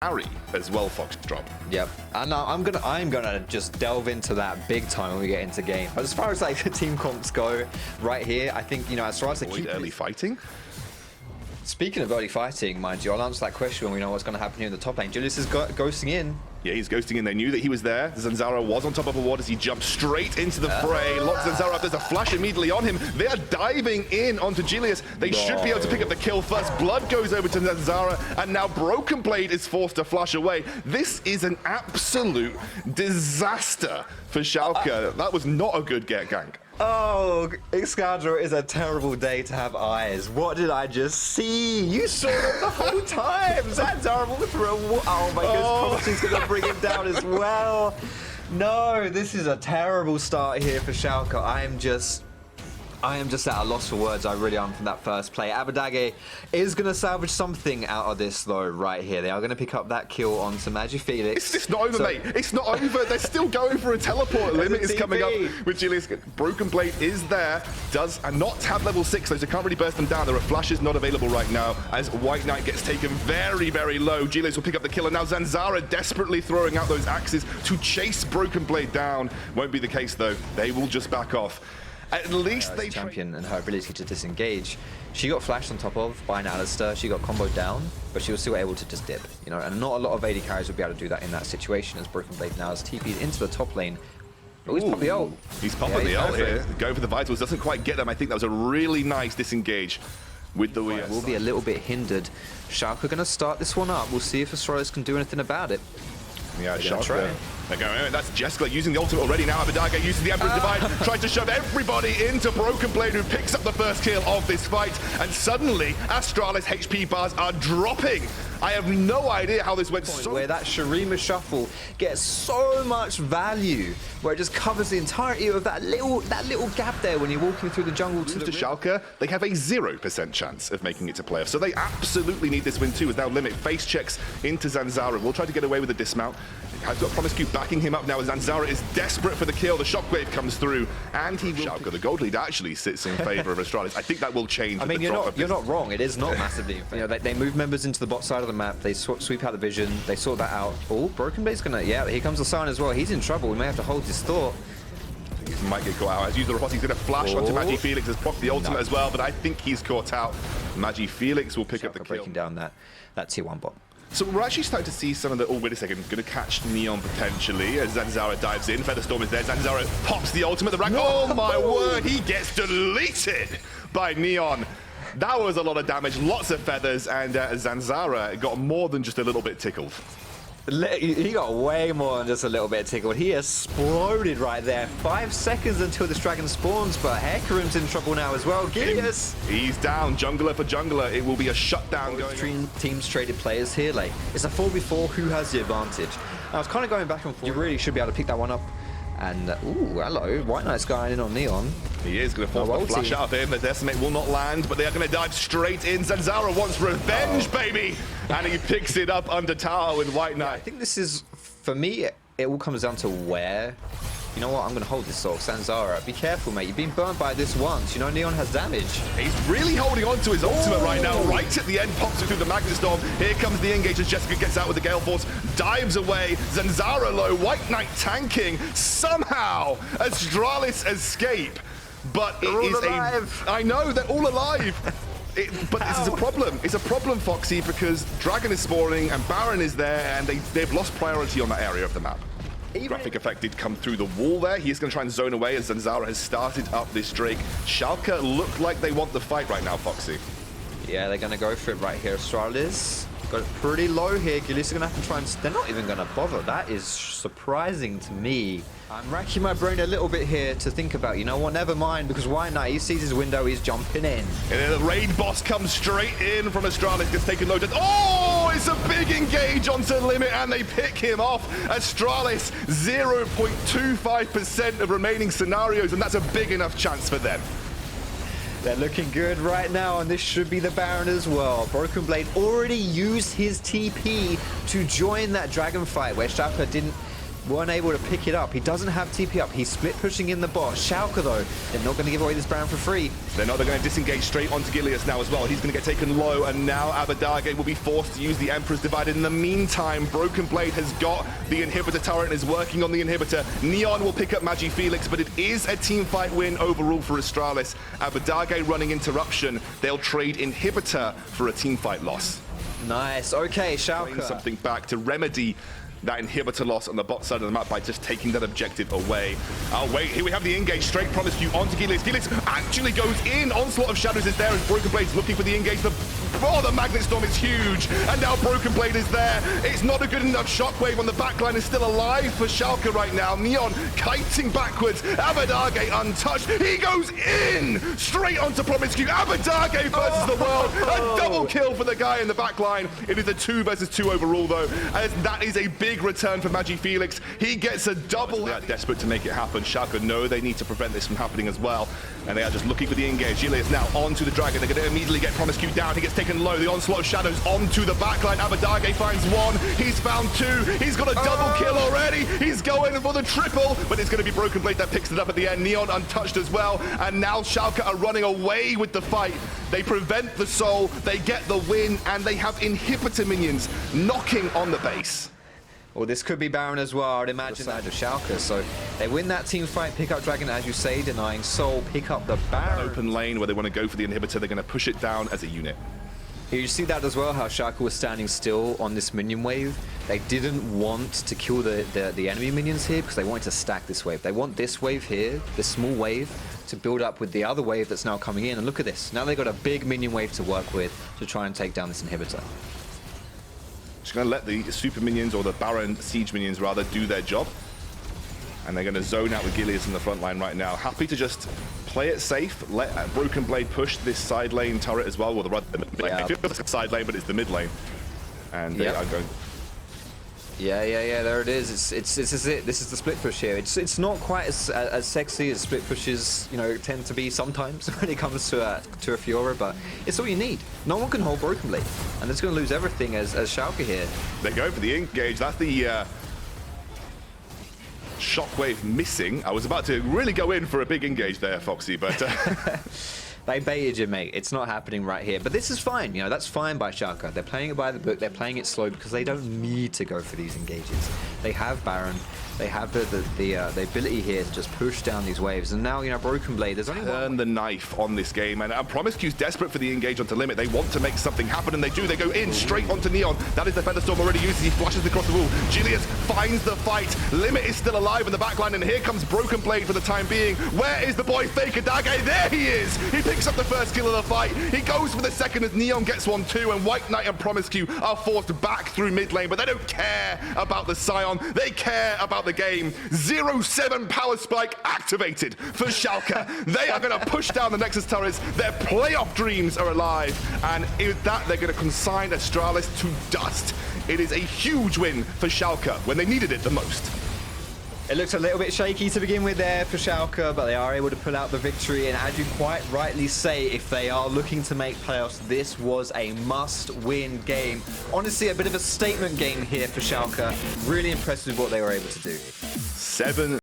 carry as well, Fox drop. Yep, and I'm gonna just delve into that big time when we get into game. But as far as like the team comps go, right here, I think Astralis Avoid early fighting. Speaking of early fighting, mind you, I'll answer that question when we know what's going to happen here in the top lane. Julius is ghosting in. Yeah, he's ghosting in. They knew that he was there. Zanzara was on top of a ward as he jumped straight into the fray. Locks Zanzara up. There's a flash immediately on him. They are diving in onto Julius. They should be able to pick up the kill first. Blood goes over to Zanzara, and now Broken Blade is forced to flash away. This is an absolute disaster for Schalke. That was not a good gank. Oh, Excadra is a terrible day to have eyes. What did I just see? You saw it the whole time. Zanzara will throw. Oh my goodness, Promising's gonna bring him down as well. No, this is a terrible start here for Schalke. I am just at a loss for words. I really am from that first play. Abadage is going to salvage something out of this though right here. They are going to pick up that kill onto MagiFelix. It's not over, mate. It's not over. They're still going for a teleport. Limit is coming up with Julius. Broken Blade is there. Does not have level 6, so can't really burst them down. There are flashes not available right now as White Knight gets taken very, very low. Julius will pick up the kill, and now Zanzara desperately throwing out those axes to chase Broken Blade down. Won't be the case though. They will just back off. At least they champion and her ability to disengage. She got flashed on top of by an Alistair. She got comboed down, but she was still able to just dip. You know, and not a lot of AD carries would be able to do that in that situation. As Broken Blade now has TP'd into the top lane. Oh, he's popping the ult. He's popping the ult here. Going for the vitals doesn't quite get them. I think that was a really nice disengage with the Weir. Will be a little bit hindered. Schalke are going to start this one up. We'll see if Astralis can do anything about it. Yeah, Schalke. They're going, that's Jessica using the ultimate already now. Abadage uses the Emperor's Divide, tries to shove everybody into Broken Blade, who picks up the first kill of this fight. And suddenly, Astralis HP bars are dropping. I have no idea how this went so... Where that Shurima shuffle gets so much value, where it just covers the entirety of that little gap there when you're walking through the jungle to the Schalke. They have a 0% chance of making it to playoffs, so they absolutely need this win too. As now Limit face checks into Zanzara. We'll try to get away with the dismount. Has got Promise Q backing him up now as Zanzara is desperate for the kill. The shockwave comes through, and he will... Schalke, the gold lead actually sits in favor of Astralis. I think that will change. I mean, you're not wrong. It is not massively in favor. You know, they move members into the bot side of the map. They sweep out the vision. They sort that out. Oh, Broken Blade's gonna... Yeah, here comes the Sion as well. He's in trouble. We may have to hold his thought. He might get caught out. As user Roboti's going to flash onto MagiFelix, has procced the ultimate as well, but I think he's caught out. MagiFelix will pick up the kill. Breaking down that tier 1 bot. So we're actually starting to see some of the... Oh, wait a second. Going to catch Neon potentially as Zanzara dives in. Featherstorm is there. Zanzara pops the ultimate. The rack. Oh my word. He gets deleted by Neon. That was a lot of damage. Lots of feathers. And Zanzara got more than just a little bit tickled. He got way more than just a little bit tickled. He exploded right there. 5 seconds until this dragon spawns, but Hecarim's in trouble now as well. Gilius! He's down. Jungler for jungler. It will be a shutdown going. Teams traded players here. Like, it's a 4v4. Who has the advantage? I was kind of going back and forth. You really should be able to pick that one up. And, ooh, hello. White Knight's going in on Neon. He is going to force the flash out of him. The Decimate will not land, but they are going to dive straight in. Zanzara wants revenge, baby! And he picks it up under tower with White Knight. Yeah, I think this is, for me, it all comes down to where. You know what? I'm going to hold this off. Zanzara, be careful, mate. You've been burnt by this once. You know, Neon has damage. He's really holding on to his ultimate right now. Right at the end, pops it through the Magnet Storm. Here comes the engage as Jessica gets out with the Gale Force. Dives away. Zanzara low. White Knight tanking. Somehow, Astralis escape. But it is alive. I know, they're all alive. But this is a problem. It's a problem, Foxy, because Dragon is spawning and Baron is there, and they've lost priority on that area of the map. Graphic effect did come through the wall there. He is going to try and zone away as Zanzara has started up this Drake. Schalke look like they want the fight right now, Foxy. Yeah, they're going to go for it right here. Astralis got it pretty low here. Gilius is going to have to try and... They're not even going to bother. That is surprising to me. I'm racking my brain a little bit here to think about, you know what, never mind, because White Knight, he sees his window, he's jumping in. And then the raid boss comes straight in from Astralis, gets taken low. Oh, it's a big engage onto Limit, and they pick him off. Astralis, 0.25% of remaining scenarios, and that's a big enough chance for them. They're looking good right now, and this should be the Baron as well. Broken Blade already used his TP to join that dragon fight, where Schalke didn't weren't able to pick it up. He doesn't have TP up. He's split pushing in the bot. Schalke, though, they're not going to give away this Baron for free. They're not. They're going to disengage straight onto Gilius now as well. He's going to get taken low, and now Abadage will be forced to use the Emperor's Divided. In the meantime, Broken Blade has got the inhibitor turret and is working on the inhibitor. Neon will pick up Magi Felix, but it is a team fight win overall for Astralis. Abadage running interruption. They'll trade inhibitor for a team fight loss. Nice. Okay, Schalke. Something back to remedy that inhibitor loss on the bot side of the map by just taking that objective away. Oh wait, here we have the engage straight Promiscu onto Gilius. Gilius actually goes in. Onslaught of Shadows is there as Broken Blade's looking for the engage. The Magnet Storm is huge, and now Broken Blade is there. It's not a good enough shockwave when the backline is still alive for Schalke right now. Neon kiting backwards. Abadage untouched. He goes in straight onto Promiscu. Abadage versus the world. A double kill for the guy in the backline. It is a 2 versus 2 overall though, as that is a big return for Magi Felix. He gets a double. They are desperate to make it happen. Schalke know they need to prevent this from happening as well, and they are just looking for the engage. Gilius now onto the Dragon. They're going to immediately get Promiscu down. He gets taken low. The Onslaught of Shadows onto the backline. Abadage finds one. He's found two. He's got a double kill already. He's going for the triple, but it's going to be Broken Blade that picks it up at the end. Neon untouched as well, and now Schalke are running away with the fight. They prevent the soul. They get the win, and they have inhibitor minions knocking on the base. Well, this could be Baron as well, I'd imagine, side of Schalke. So they win that team fight, pick up Dragon, as you say, denying Soul, pick up the Baron. Open lane where they want to go for the inhibitor. They're going to push it down as a unit. You see that as well, how Schalke was standing still on this minion wave. They didn't want to kill the enemy minions here because they wanted to stack this wave. They want this wave here, this small wave, to build up with the other wave that's now coming in. And look at this. Now they've got a big minion wave to work with to try and take down this inhibitor. Just going to let the super minions, or the Baron siege minions rather, do their job. And they're going to zone out with Gilius in the front line right now. Happy to just play it safe, let Broken Blade push this side lane turret as well. Well, the mid lane. It feels like a side lane, but it's the mid lane. And they are going... Yeah, there it is. This is it. This is the split push here. It's not quite as sexy as split pushes, you know, tend to be sometimes when it comes to a Fiora, but it's all you need. No one can hold Broken Blade, and it's going to lose everything as Schalke here. They go for the engage. That's the shockwave missing. I was about to really go in for a big engage there, Foxy, but... They baited you, mate. It's not happening right here. But this is fine. You know, that's fine by Schalke. They're playing it by the book. They're playing it slow because they don't need to go for these engages. They have Baron. They have the ability here to just push down these waves. And now, you know, Broken Blade, there's only turn the knife on this game. And Promiscu's desperate for the engage onto limit. They want to make something happen, and they do. They go in straight onto Neon. That is the Featherstorm already used as he flashes across the wall. Gilius finds the fight. Limit is still alive in the backline, and here comes Broken Blade for the time being. Where is the boy Faker Dage? There he is! He picks up the first kill of the fight. He goes for the second as Neon gets one too, and White Knight and Promiscu are forced back through mid lane, but they don't care about the Scion. They care about the game. 0-7 power spike activated for Schalke. They are going to push down the Nexus turrets. Their playoff dreams are alive, and with that, they're going to consign Astralis to dust. It is a huge win for Schalke when they needed it the most. It looks a little bit shaky to begin with there for Schalke, but they are able to pull out the victory. And as you quite rightly say, if they are looking to make playoffs, this was a must-win game. Honestly, a bit of a statement game here for Schalke. Really impressed with what they were able to do. 7